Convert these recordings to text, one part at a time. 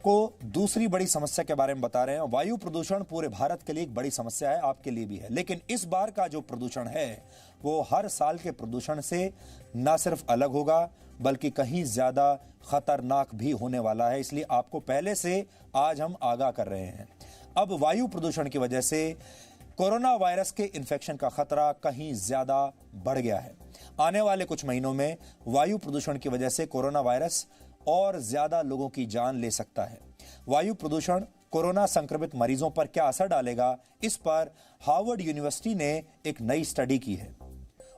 को दूसरी बड़ी समस्या के बारे में बता रहे हैं। वायु प्रदूषण पूरे भारत के लिए एक बड़ी समस्या है, आपके लिए भी है, लेकिन इस बार का जो प्रदूषण है वो हर साल के प्रदूषण से न सिर्फ अलग होगा बल्कि कहीं ज्यादा खतरनाक भी होने वाला है। इसलिए आपको पहले से आज हम आगाह कर रहे हैं। अब वायु प्रदूषण की वजह से कोरोना वायरस के इन्फेक्शन का खतरा कहीं ज्यादा बढ़ गया है। आने वाले कुछ महीनों में वायु प्रदूषण की वजह से कोरोना वायरस और ज्यादा लोगों की जान ले सकता है। वायु प्रदूषण कोरोना संक्रमित मरीजों पर क्या असर डालेगा, इस पर हार्वर्ड यूनिवर्सिटी ने एक नई स्टडी की है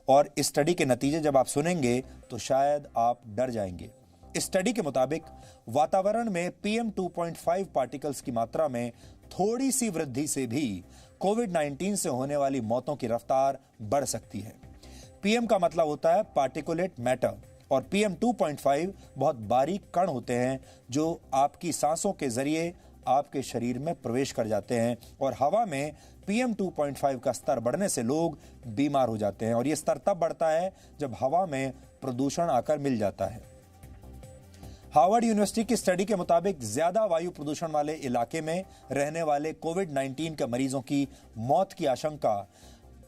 और इस स्टडी के नतीजे जब आप सुनेंगे तो शायद आप डर जाएंगे। इस स्टडी के मुताबिक वातावरण में PM 2.5 पार्टिकल्स की मात्रा में थोड़ी सी वृद्धि से भी कोविड-19 से होने वाली मौतों की रफ्तार बढ़ सकती है। PM का मतलब होता है पार्टिकुलेट मैटर और PM 2.5 बहुत बारीक कण होते हैं जो आपकी सांसों के जरिए आपके शरीर में प्रवेश कर जाते हैं और हवा में PM 2.5 का स्तर बढ़ने से लोग बीमार हो जाते हैं और यह स्तर तब बढ़ता है जब हवा में प्रदूषण आकर मिल जाता है। हार्वर्ड यूनिवर्सिटी की स्टडी के मुताबिक ज्यादा वायु प्रदूषण वाले इलाके में रहने वाले कोविड-19 के मरीजों की मौत की आशंका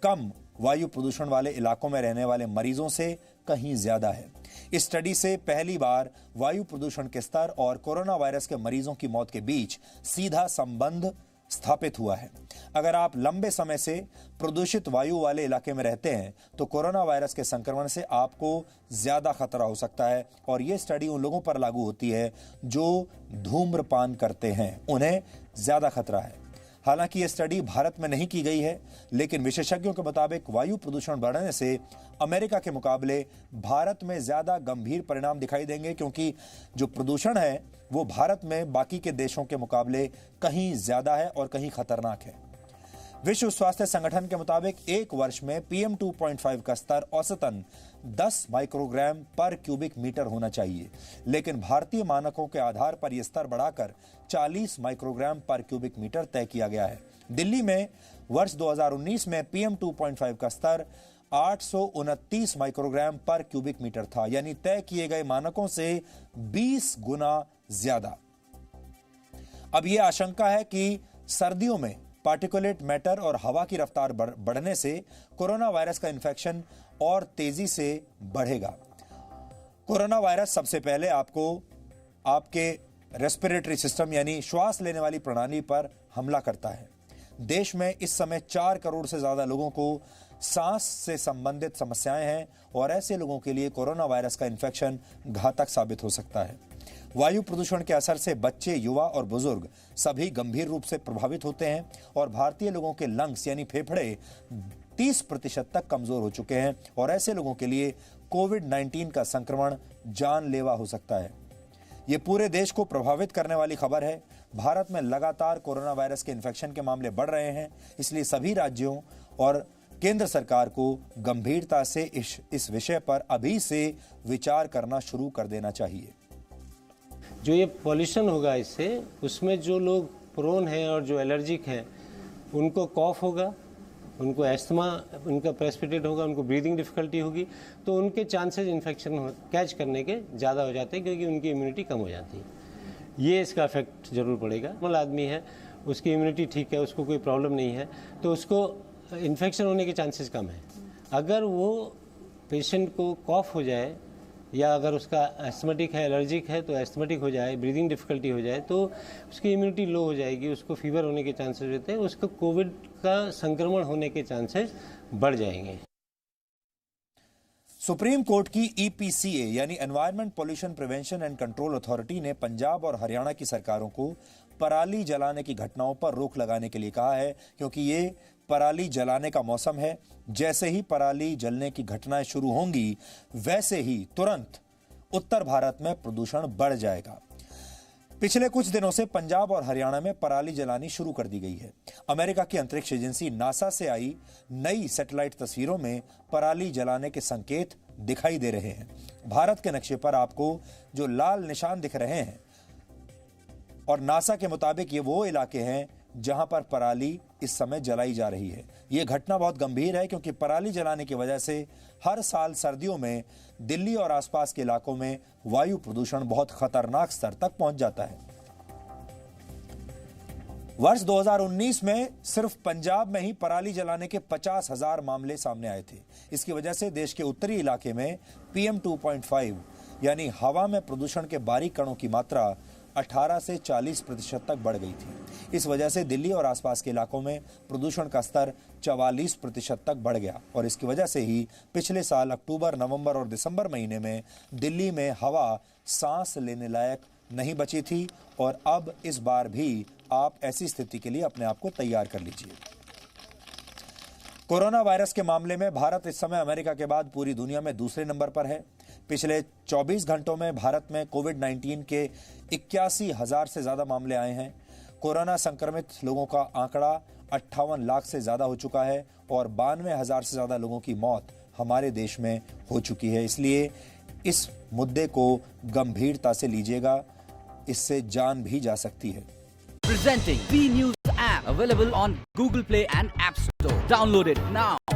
कम वायु प्रदूषण वाले इलाकों में रहने वाले मरीजों से कहीं ज्यादा है। इस स्टडी से पहली बार वायु प्रदूषण के स्तर और कोरोना वायरस के मरीजों की मौत के बीच सीधा संबंध स्थापित हुआ है। अगर आप लंबे समय से प्रदूषित वायु वाले इलाके में रहते हैं तो कोरोना वायरस के संक्रमण से आपको ज्यादा खतरा हो सकता है और यह स्टडी उन लोगों पर लागू होती है जो धूम्रपान करते हैं, उन्हें ज्यादा खतरा है। हालांकि यह स्टडी भारत में नहीं की गई है, लेकिन विशेषज्ञों के मुताबिक वायु प्रदूषण बढ़ने से अमेरिका के मुकाबले भारत में ज्यादा गंभीर परिणाम दिखाई देंगे क्योंकि जो प्रदूषण है वो भारत में बाकी के देशों के मुकाबले कहीं ज्यादा है और कहीं खतरनाक है। विश्व स्वास्थ्य संगठन के मुताबिक एक वर्ष में PM 2.5 का स्तर औसतन 10 माइक्रोग्राम पर क्यूबिक मीटर होना चाहिए, लेकिन भारतीय मानकों के आधार पर यह स्तर बढ़ाकर 40 माइक्रोग्राम पर क्यूबिक मीटर तय किया गया है। दिल्ली में वर्ष 2019 में PM 2.5 का स्तर 829 माइक्रोग्राम पर क्यूबिक मीटर था, यानी तय किए गए मानकों से 20 गुना ज्यादा। अब यह आशंका है कि सर्दियों में पार्टिकुलेट मैटर और हवा की रफ्तार बढ़ने से कोरोना वायरस का इन्फेक्शन और तेजी से बढ़ेगा। कोरोना वायरस सबसे पहले आपको आपके रेस्पिरेटरी सिस्टम यानी श्वास लेने वाली प्रणाली पर हमला करता है। देश में इस समय 4 करोड़ से ज्यादा लोगों को सांस से संबंधित समस्याएं हैं और ऐसे लोगों के लिए कोरोना वायरस का इन्फेक्शन घातक साबित हो सकता है। वायु प्रदूषण के असर से बच्चे, युवा और बुजुर्ग सभी गंभीर रूप से प्रभावित होते हैं और भारतीय लोगों के लंग्स यानी फेफड़े 30% तक कमजोर हो चुके हैं और ऐसे लोगों के लिए कोविड-19 का संक्रमण जानलेवा हो सकता है। ये पूरे देश को प्रभावित करने वाली खबर है। भारत में लगातार कोरोना वायरस के इन्फेक्शन के मामले बढ़ रहे हैं, इसलिए सभी राज्यों और केंद्र सरकार को गंभीरता से इस विषय पर अभी से विचार करना शुरू कर देना चाहिए। जो ये पॉल्यूशन होगा इससे, उसमें जो लोग प्रोन हैं और जो एलर्जिक हैं उनको कॉफ होगा, उनको एस्थमा, उनका प्रेसिपिटेट होगा, उनको ब्रीदिंग डिफिकल्टी होगी, तो उनके चांसेस इन्फेक्शन कैच करने के ज़्यादा हो जाते हैं क्योंकि उनकी इम्यूनिटी कम हो जाती है। ये इसका इफेक्ट ज़रूर पड़ेगा। नॉर्मल आदमी है, उसकी इम्यूनिटी ठीक है, उसको कोई प्रॉब्लम नहीं है, तो उसको इन्फेक्शन होने के चांसेस कम है। अगर वो पेशेंट को कॉफ हो जाए या अगर उसका एस्थमेटिक है, एलर्जिक है, तो एस्थमेटिक हो जाए, ब्रीदिंग डिफिकल्टी हो जाए, तो उसकी इम्यूनिटी लो हो जाएगी, उसको फीवर होने के चांसेस रहते हैं, उसको कोविड का संक्रमण होने के चांसेस बढ़ जाएंगे। सुप्रीम कोर्ट की EPCA यानी environment pollution prevention and control authority ने पंजाब और हरियाणा की सरकारों को पराली जलाने की घटनाओं पर रोक लगाने के लिए कहा है क्योंकि ये पराली जलाने का मौसम है। जैसे ही पराली जलने की घटनाएं शुरू होंगी वैसे ही तुरंत उत्तर भारत में प्रदूषण बढ़ जाएगा। पिछले कुछ दिनों से पंजाब और हरियाणा में पराली जलानी शुरू कर दी गई है। अमेरिका की अंतरिक्ष एजेंसी नासा से आई नई सैटेलाइट तस्वीरों में पराली जलाने के संकेत दिखाई दे रहे हैं। भारत के नक्शे पर आपको जो लाल निशान दिख रहे हैं और नासा के मुताबिक ये वो इलाके हैं जहां पर पराली इस समय जलाई जा रही है। यह घटना बहुत गंभीर है क्योंकि पराली जलाने की वजह से हर साल सर्दियों में दिल्ली और आसपास के इलाकों में वायु प्रदूषण बहुत खतरनाक स्तर तक पहुंच जाता है। वर्ष 2019 में सिर्फ पंजाब में ही पराली जलाने के 50,000 मामले सामने आए थे। इसकी वजह से देश के उत्तरी इलाके में PM 2.5 यानी हवा में प्रदूषण के बारीक कणों की मात्रा 18 से 40% तक बढ़ गई थी। इस वजह से दिल्ली और आसपास के इलाकों में प्रदूषण का स्तर 44% तक बढ़ गया और इसकी वजह से ही पिछले साल अक्टूबर, नवंबर और दिसंबर महीने में दिल्ली में हवा सांस लेने लायक नहीं बची थी और अब इस बार भी आप ऐसी स्थिति के लिए अपने आप को तैयार कर लीजिए। कोरोना वायरस के मामले में भारत इस समय अमेरिका के बाद पूरी दुनिया में दूसरे नंबर पर है। पिछले 24 घंटों में भारत में कोविड-19 के 81,000 से ज्यादा मामले आए हैं। कोरोना संक्रमित लोगों का आंकड़ा 58 लाख से ज्यादा हो चुका है और 92,000 से ज्यादा लोगों की मौत हमारे देश में हो चुकी है। इसलिए इस मुद्दे को गंभीरता से लीजिएगा, इससे जान भी जा सकती है। Presenting B News app available on Google Play and App Store. Download it now.